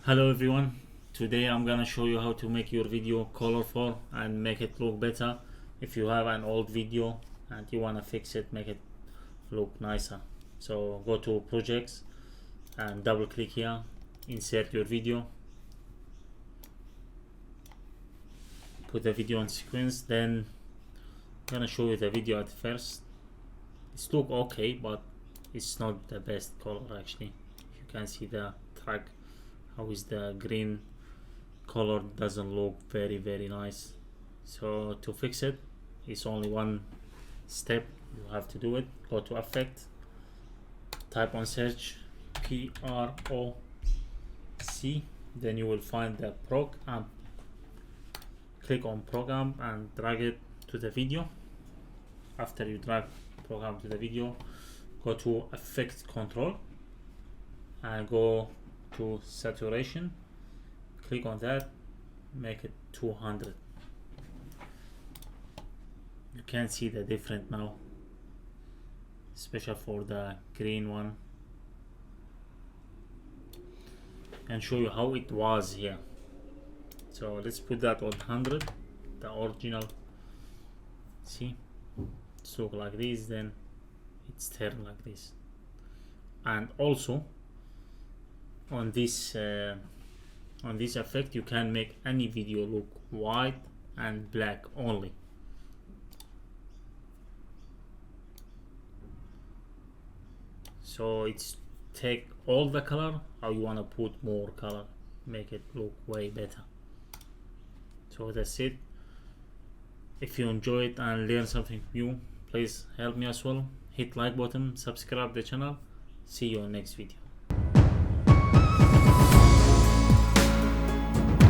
Hello everyone, today I'm gonna show you how to make your video colorful and make it look better. If you have an old video and you wanna fix it, make it look nicer. So go to projects and double click here, insert your video, put the video on sequence. Then I'm gonna show you the video at first. It's look okay, but it's not the best color actually. You can see the track, how is the green color, doesn't look very nice. So to fix it, it's only one step. You have to do it. Go to effect, type on search PROC, then you will find the prog amp. Click on prog amp and drag it to the video. After you drag program to the video, go to effect control and go to saturation, click on that, make it 200. You can see the difference now, especially for the green one, and show you how it was here. So let's put that on 100, the original. See, it's look like this, then it's turned like this. And also on this effect, you can make any video look white and black only. So it's take all the color, how you want to put more color, make it look way better. So that's it. If you enjoy it and learn something new, please help me as well. Hit like button, subscribe the channel. See you on next video.